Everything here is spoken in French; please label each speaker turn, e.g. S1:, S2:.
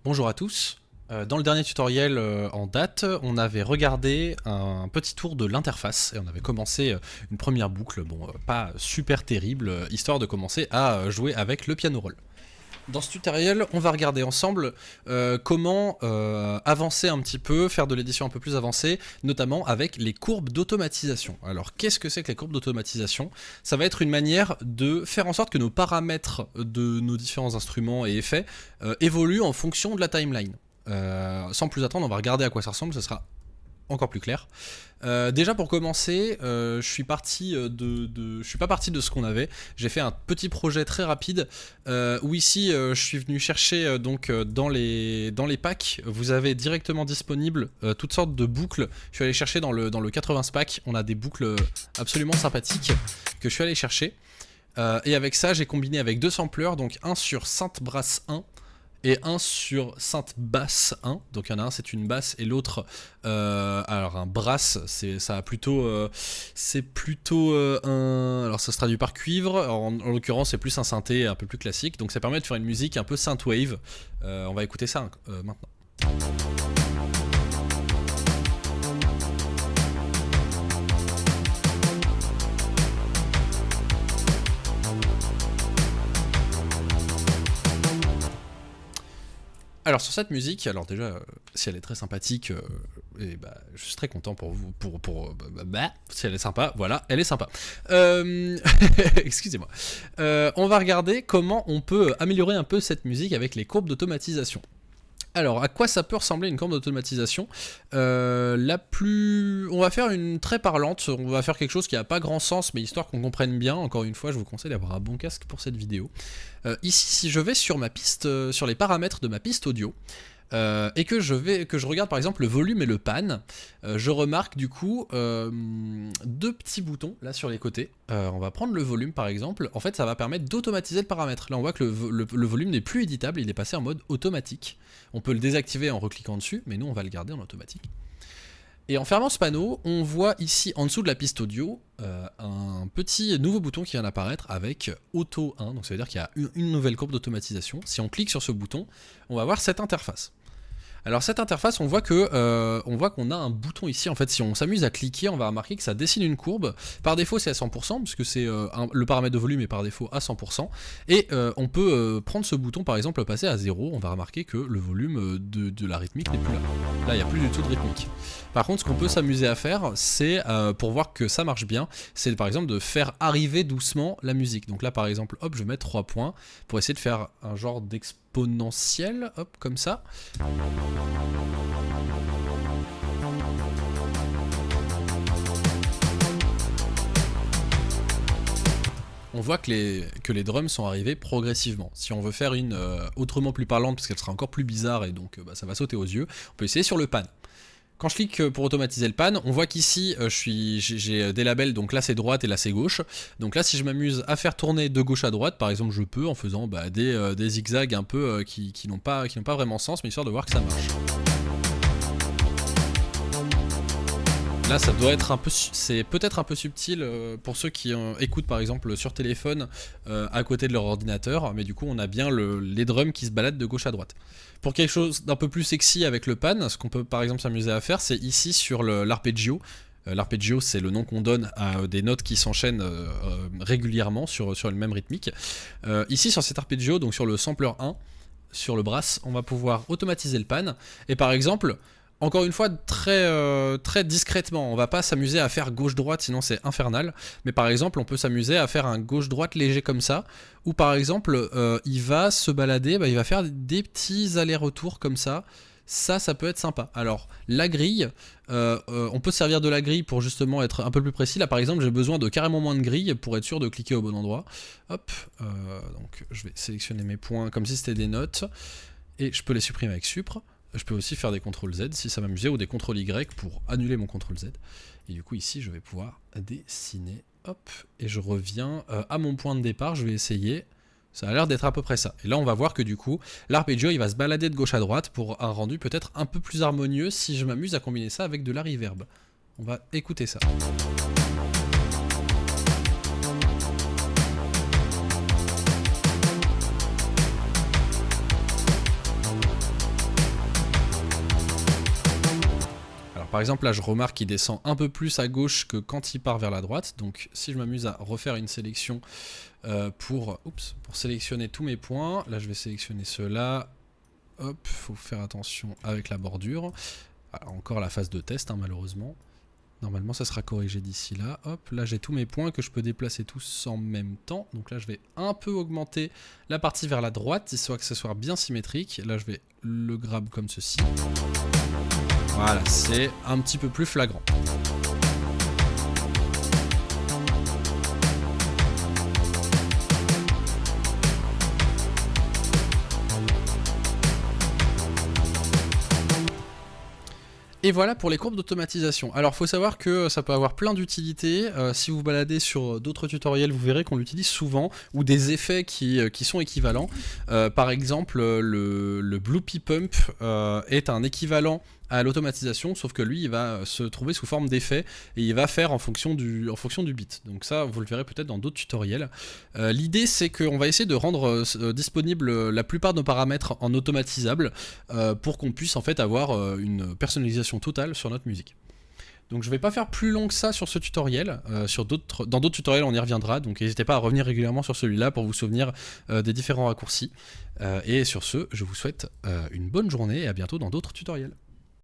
S1: Bonjour à tous. Dans le dernier tutoriel en date, on avait regardé un petit tour de l'interface et on avait commencé une première boucle, bon pas super terrible, histoire de commencer à jouer avec le piano roll. Dans ce tutoriel, on va regarder ensemble comment avancer un petit peu, faire de l'édition un peu plus avancée, notamment avec les courbes d'automatisation. Alors qu'est-ce que c'est que les courbes d'automatisation? Ça va être une manière de faire en sorte que nos paramètres de nos différents instruments et effets évoluent en fonction de la timeline. Sans plus attendre, on va regarder à quoi ça ressemble, ce sera encore plus clair. Déjà pour commencer, je suis parti je suis pas parti de ce qu'on avait. J'ai fait un petit projet très rapide où ici je suis venu chercher dans les packs. Vous avez directement disponible toutes sortes de boucles. Je suis allé chercher dans le 80 pack. On a des boucles absolument sympathiques que je suis allé chercher. Et avec ça, j'ai combiné avec deux sampleurs, donc un sur Synth Brass 1 et un sur Synth Bass 1, donc il y en a un c'est une basse et l'autre alors un brass, c'est plutôt un, alors ça se traduit par cuivre, en l'occurrence c'est plus un synthé un peu plus classique, donc ça permet de faire une musique un peu synthwave. On va écouter ça maintenant. Alors sur cette musique, alors déjà, si elle est très sympathique, et bah, je suis très content pour vous, si elle est sympa, voilà, elle est sympa. Excusez-moi. On va regarder comment on peut améliorer un peu cette musique avec les courbes d'automatisation. Alors, à quoi ça peut ressembler une courbe d'automatisation? On va faire une très parlante, on va faire quelque chose qui n'a pas grand sens, mais histoire qu'on comprenne bien, encore une fois, je vous conseille d'avoir un bon casque pour cette vidéo. Ici, si je vais sur ma piste, sur les paramètres de ma piste audio, et que je regarde par exemple le volume et le pan, je remarque du coup deux petits boutons là sur les côtés. On va prendre le volume par exemple, en fait ça va permettre d'automatiser le paramètre. Là on voit que le volume n'est plus éditable, il est passé en mode automatique. On peut le désactiver en recliquant dessus, mais nous on va le garder en automatique. Et en fermant ce panneau, on voit ici en dessous de la piste audio un petit nouveau bouton qui vient d'apparaître avec Auto 1, donc ça veut dire qu'il y a une nouvelle courbe d'automatisation. Si on clique sur ce bouton, on va voir cette interface. Alors cette interface, on voit qu'on a un bouton ici. En fait, si on s'amuse à cliquer, on va remarquer que ça dessine une courbe. Par défaut, c'est à 100%, puisque c'est le paramètre de volume est par défaut à 100%. Et on peut prendre ce bouton, par exemple, passer à 0. On va remarquer que le volume de la rythmique n'est plus là. Là, il n'y a plus du tout de rythmique. Par contre, ce qu'on peut s'amuser à faire, c'est, pour voir que ça marche bien, c'est par exemple de faire arriver doucement la musique. Donc là, par exemple, hop, je vais mettre 3 points pour essayer de faire un genre d'exponentiel, hop, comme ça. On voit que les drums sont arrivés progressivement. Si on veut faire une autrement plus parlante, parce qu'elle sera encore plus bizarre et donc ça va sauter aux yeux, on peut essayer sur le pan. Quand je clique pour automatiser le pan, on voit qu'ici j'ai des labels, donc là c'est droite et là c'est gauche. Donc là si je m'amuse à faire tourner de gauche à droite, par exemple je peux en faisant des zigzags un peu qui n'ont pas vraiment sens, mais histoire de voir que ça marche. Là, ça doit être un peu, c'est peut-être un peu subtil pour ceux qui écoutent par exemple sur téléphone à côté de leur ordinateur, mais du coup on a bien les drums qui se baladent de gauche à droite. Pour quelque chose d'un peu plus sexy avec le pan, ce qu'on peut par exemple s'amuser à faire, c'est ici sur l'arpeggio. L'arpeggio, c'est le nom qu'on donne à des notes qui s'enchaînent régulièrement sur une même rythmique. Ici sur cet arpeggio, donc sur le sampler 1, sur le brass, on va pouvoir automatiser le pan, et par exemple, encore une fois, très discrètement, on va pas s'amuser à faire gauche-droite, sinon c'est infernal. Mais par exemple, on peut s'amuser à faire un gauche-droite léger comme ça, ou par exemple, il va se balader, il va faire des petits allers-retours comme ça. Ça peut être sympa. Alors, la grille, on peut se servir de la grille pour justement être un peu plus précis. Là, par exemple, j'ai besoin de carrément moins de grille pour être sûr de cliquer au bon endroit. Hop, donc je vais sélectionner mes points comme si c'était des notes, et je peux les supprimer avec Supr. Je peux aussi faire des CTRL Z si ça m'amusait, ou des CTRL Y pour annuler mon CTRL Z. Et du coup ici je vais pouvoir dessiner, hop, et je reviens à mon point de départ, je vais essayer. Ça a l'air d'être à peu près ça. Et là on va voir que du coup, l'arpeggio il va se balader de gauche à droite pour un rendu peut-être un peu plus harmonieux si je m'amuse à combiner ça avec de la reverb. On va écouter ça. par exemple là je remarque qu'il descend un peu plus à gauche que quand il part vers la droite, donc si je m'amuse à refaire une sélection pour sélectionner tous mes points, là je vais sélectionner ceux-là, hop, faut faire attention avec la bordure, alors, encore la phase de test malheureusement, normalement ça sera corrigé d'ici là, hop, là j'ai tous mes points que je peux déplacer tous en même temps, donc là je vais un peu augmenter la partie vers la droite, histoire que ce soit bien symétrique, là je vais le grab comme ceci. Voilà, c'est un petit peu plus flagrant. Et voilà pour les courbes d'automatisation. Alors faut savoir que ça peut avoir plein d'utilités, si vous vous baladez sur d'autres tutoriels vous verrez qu'on l'utilise souvent, ou des effets qui sont équivalents. Par exemple le Bloopy Pump est un équivalent à l'automatisation, sauf que lui il va se trouver sous forme d'effet et il va faire en fonction du bit. Donc ça vous le verrez peut-être dans d'autres tutoriels. L'idée c'est qu'on va essayer de rendre disponible la plupart de nos paramètres en automatisable pour qu'on puisse en fait avoir une personnalisation totale sur notre musique. Donc je vais pas faire plus long que ça sur ce tutoriel, dans d'autres tutoriels on y reviendra, donc n'hésitez pas à revenir régulièrement sur celui-là pour vous souvenir des différents raccourcis. Et sur ce, je vous souhaite une bonne journée et à bientôt dans d'autres tutoriels.